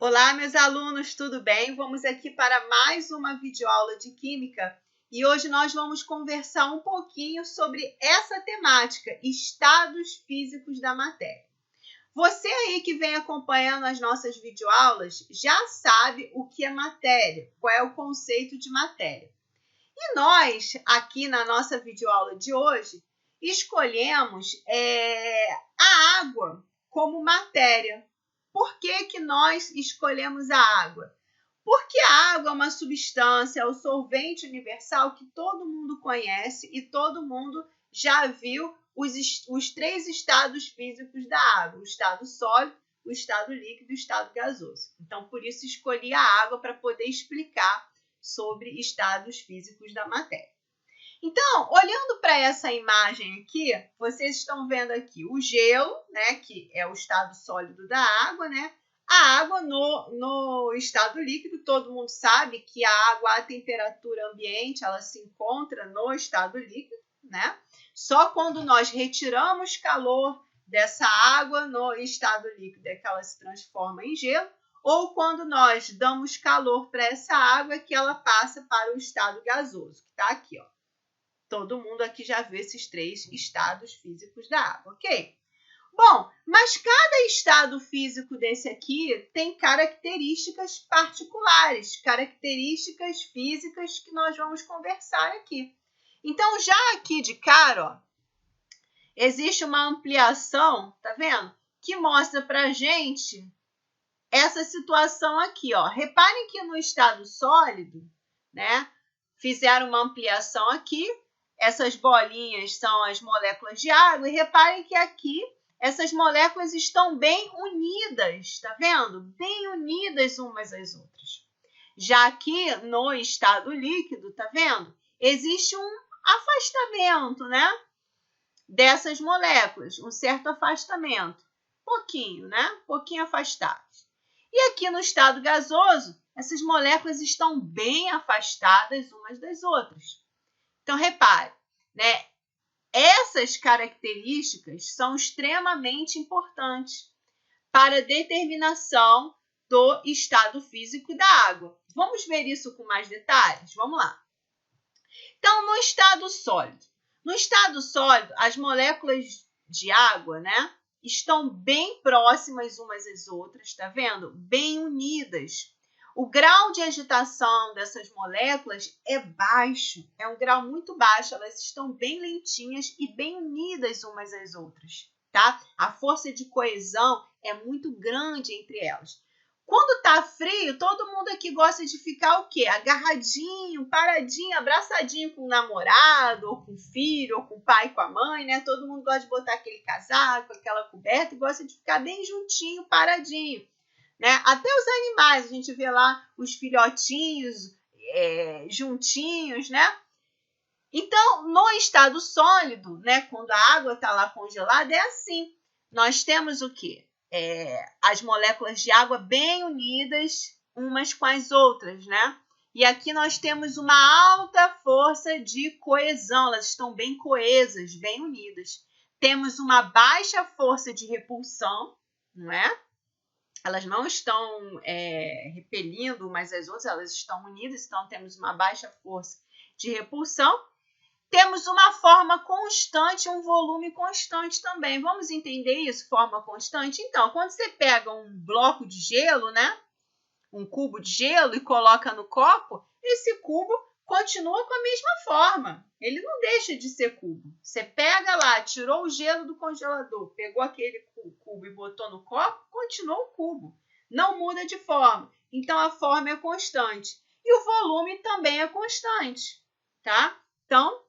Olá, meus alunos, tudo bem? Vamos aqui para mais uma videoaula de Química e hoje nós vamos conversar um pouquinho sobre essa temática, estados físicos da matéria. Você aí que vem acompanhando as nossas videoaulas já sabe o que é matéria, qual é o conceito de matéria. E nós, aqui na nossa videoaula de hoje, escolhemos a água como matéria. Por que nós escolhemos a água? Porque a água é uma substância, é o solvente universal que todo mundo conhece e todo mundo já viu os três estados físicos da água, o estado sólido, o estado líquido e o estado gasoso. Então, por isso, escolhi a água para poder explicar sobre estados físicos da matéria. Então, olhando para essa imagem aqui, vocês estão vendo aqui o gelo, né, que é o estado sólido da água, né? A água no estado líquido, todo mundo sabe que a água à temperatura ambiente, ela se encontra no estado líquido, né? Só quando nós retiramos calor dessa água no estado líquido é que ela se transforma em gelo, ou quando nós damos calor para essa água é que ela passa para o estado gasoso, que está aqui, ó. Todo mundo aqui já viu esses três estados físicos da água, ok? Bom, mas cada estado físico desse aqui tem características particulares, características físicas que nós vamos conversar aqui. Então, já aqui de cara, ó, existe uma ampliação, tá vendo? Que mostra pra gente essa situação aqui, ó. Reparem que no estado sólido, né, fizeram uma ampliação aqui. Essas bolinhas são as moléculas de água e reparem que aqui essas moléculas estão bem unidas, tá vendo? Bem unidas umas às outras. Já aqui no estado líquido, tá vendo? Existe um afastamento, né? Dessas moléculas, um certo afastamento. Pouquinho, né? Pouquinho afastados. E aqui no estado gasoso, essas moléculas estão bem afastadas umas das outras. Então, repare, né? Essas características são extremamente importantes para a determinação do estado físico da água. Vamos ver isso com mais detalhes? Vamos lá. Então, no estado sólido. No estado sólido, as moléculas de água, né, estão bem próximas umas às outras, tá vendo? Bem unidas. O grau de agitação dessas moléculas é baixo, é um grau muito baixo, elas estão bem lentinhas e bem unidas umas às outras, tá? A força de coesão é muito grande entre elas. Quando tá frio, todo mundo aqui gosta de ficar o quê? Agarradinho, paradinho, abraçadinho com o namorado, ou com o filho, ou com o pai, com a mãe, né? Todo mundo gosta de botar aquele casaco, aquela coberta e gosta de ficar bem juntinho, paradinho. Né? Até os animais, a gente vê lá os filhotinhos juntinhos, né? Então, no estado sólido, né, quando a água está lá congelada, é assim. Nós temos o quê? As moléculas de água bem unidas umas com as outras, né? E aqui nós temos uma alta força de coesão, elas estão bem coesas, bem unidas. Temos uma baixa força de repulsão, não é? Elas não estão repelindo umas às outras, elas estão unidas, então temos uma baixa força de repulsão. Temos uma forma constante, um volume constante também. Vamos entender isso, forma constante? Então, quando você pega um bloco de gelo, né, um cubo de gelo e coloca no copo, esse cubo continua com a mesma forma. Ele não deixa de ser cubo. Você pega lá, tirou o gelo do congelador, pegou aquele cubo e botou no copo, continua o cubo. Não muda de forma. Então, a forma é constante. E o volume também é constante, tá? Então,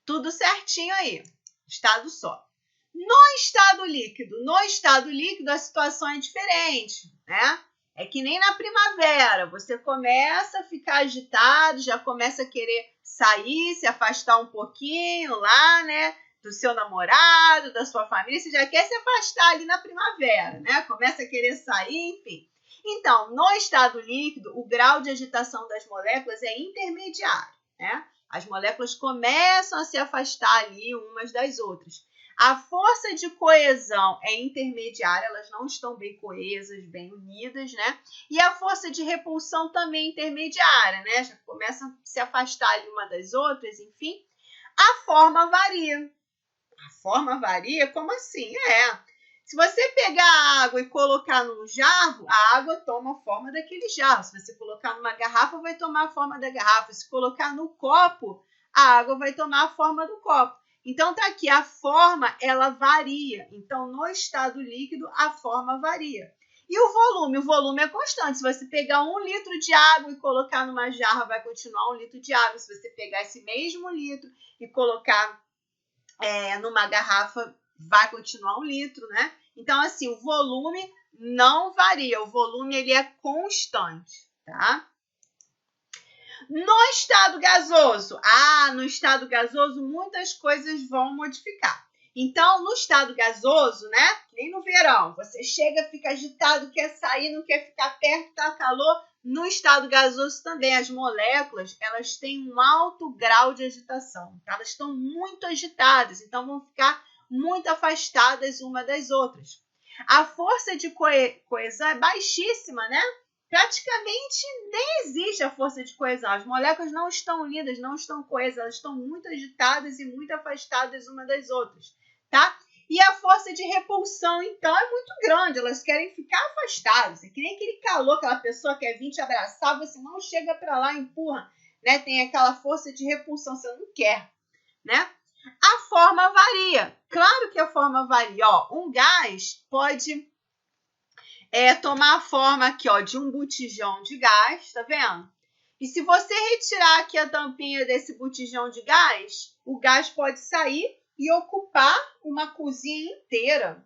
tudo certinho aí. Estado sólido. No estado líquido a situação é diferente, né? É que nem na primavera, você começa a ficar agitado, já começa a querer sair, se afastar um pouquinho lá, né? Do seu namorado, da sua família, você já quer se afastar ali na primavera, né? Começa a querer sair, enfim. Então, no estado líquido, o grau de agitação das moléculas é intermediário, né? As moléculas começam a se afastar ali umas das outras. A força de coesão é intermediária, elas não estão bem coesas, bem unidas, né? E a força de repulsão também é intermediária, né? Já começam a se afastar ali uma das outras, enfim. A forma varia. A forma varia? Como assim? Se você pegar a água e colocar num jarro, a água toma a forma daquele jarro. Se você colocar numa garrafa, vai tomar a forma da garrafa. Se colocar no copo, a água vai tomar a forma do copo. Então, tá aqui, a forma, ela varia. Então, no estado líquido, a forma varia. E o volume é constante. Se você pegar 1 litro de água e colocar numa jarra, vai continuar 1 litro de água. Se você pegar esse mesmo litro e colocar numa garrafa, vai continuar 1 litro, né? Então, assim, o volume não varia. O volume, ele é constante, tá? No estado gasoso, no estado gasoso, muitas coisas vão modificar. Então, no estado gasoso, né? Que nem no verão, você chega, fica agitado, quer sair, não quer ficar perto, tá calor. No estado gasoso também, as moléculas, elas têm um alto grau de agitação. Elas estão muito agitadas, então vão ficar muito afastadas uma das outras. A força de coesão é baixíssima, né? Praticamente nem existe a força de coesão. As moléculas não estão unidas, não estão coesas, elas estão muito agitadas e muito afastadas uma das outras, tá? E a força de repulsão, então, é muito grande. Elas querem ficar afastadas. É que nem aquele calor, aquela pessoa quer vir te abraçar, você não chega para lá, empurra, né? Tem aquela força de repulsão, você não quer, né? A forma varia. Claro que a forma varia. Um gás pode tomar a forma aqui, de um botijão de gás, tá vendo? E se você retirar aqui a tampinha desse botijão de gás, o gás pode sair e ocupar uma cozinha inteira,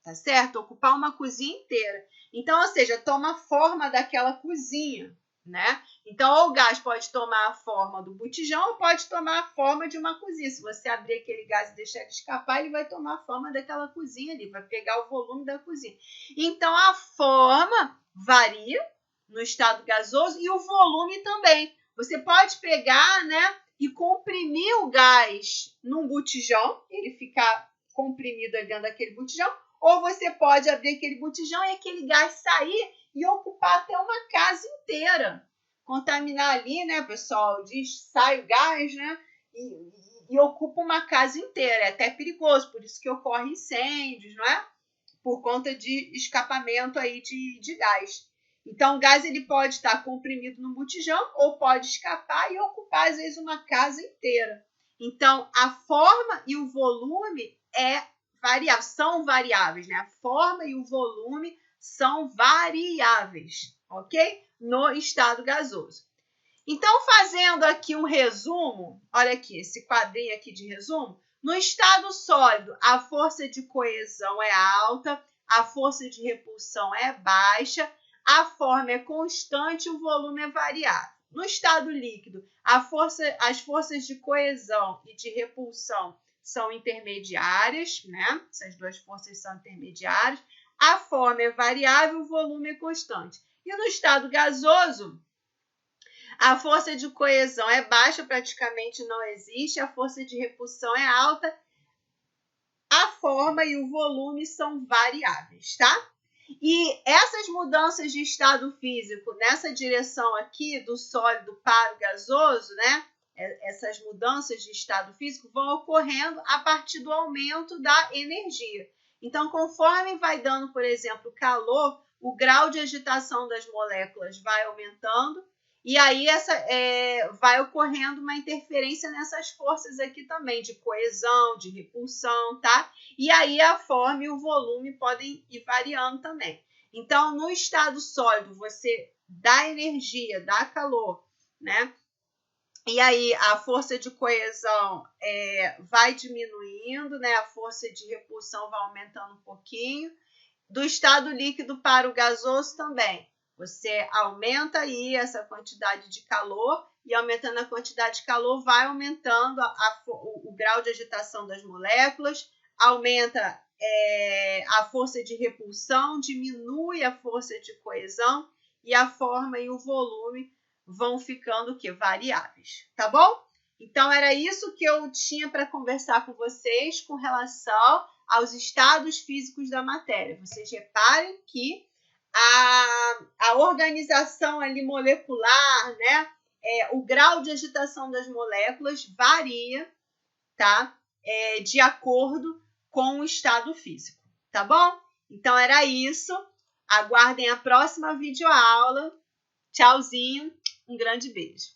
tá certo? Ocupar uma cozinha inteira. Então, ou seja, toma a forma daquela cozinha, né? Então, ou o gás pode tomar a forma do botijão ou pode tomar a forma de uma cozinha. Se você abrir aquele gás e deixar ele escapar, ele vai tomar a forma daquela cozinha ali, vai pegar o volume da cozinha. Então, a forma varia no estado gasoso e o volume também. Você pode pegar, né, e comprimir o gás num botijão, ele ficar comprimido ali dentro daquele botijão, ou você pode abrir aquele botijão e aquele gás sair e ocupar até uma casa inteira. Contaminar ali, né, pessoal? Sai o gás, né? E ocupa uma casa inteira. É até perigoso, por isso que ocorrem incêndios, não é? Por conta de escapamento aí de gás. Então, o gás ele pode estar comprimido no botijão ou pode escapar e ocupar, às vezes, uma casa inteira. Então, a forma e o volume são variáveis, né? A forma e o volume são variáveis, ok? No estado gasoso. Então, fazendo aqui um resumo, olha aqui, esse quadrinho aqui de resumo. No estado sólido, a força de coesão é alta, a força de repulsão é baixa, a forma é constante, o volume é variável. No estado líquido, as forças de coesão e de repulsão são intermediárias, né? Essas duas forças são intermediárias. A forma é variável, o volume é constante. E no estado gasoso, a força de coesão é baixa, praticamente não existe. A força de repulsão é alta. A forma e o volume são variáveis, tá? E essas mudanças de estado físico nessa direção aqui, do sólido para o gasoso, né? Essas mudanças de estado físico vão ocorrendo a partir do aumento da energia. Então, conforme vai dando, por exemplo, calor, o grau de agitação das moléculas vai aumentando e aí vai ocorrendo uma interferência nessas forças aqui também, de coesão, de repulsão, tá? E aí a forma e o volume podem ir variando também. Então, no estado sólido, você dá energia, dá calor, né? E aí a força de coesão vai diminuindo, né? A força de repulsão vai aumentando um pouquinho. Do estado líquido para o gasoso também. Você aumenta aí essa quantidade de calor e aumentando a quantidade de calor vai aumentando o grau de agitação das moléculas, aumenta a força de repulsão, diminui a força de coesão e a forma e o volume vão ficando o quê? Variáveis, tá bom? Então, era isso que eu tinha para conversar com vocês com relação aos estados físicos da matéria. Vocês reparem que a organização ali molecular, né, o grau de agitação das moléculas varia, tá? De acordo com o estado físico, tá bom? Então, era isso. Aguardem a próxima videoaula. Tchauzinho, um grande beijo.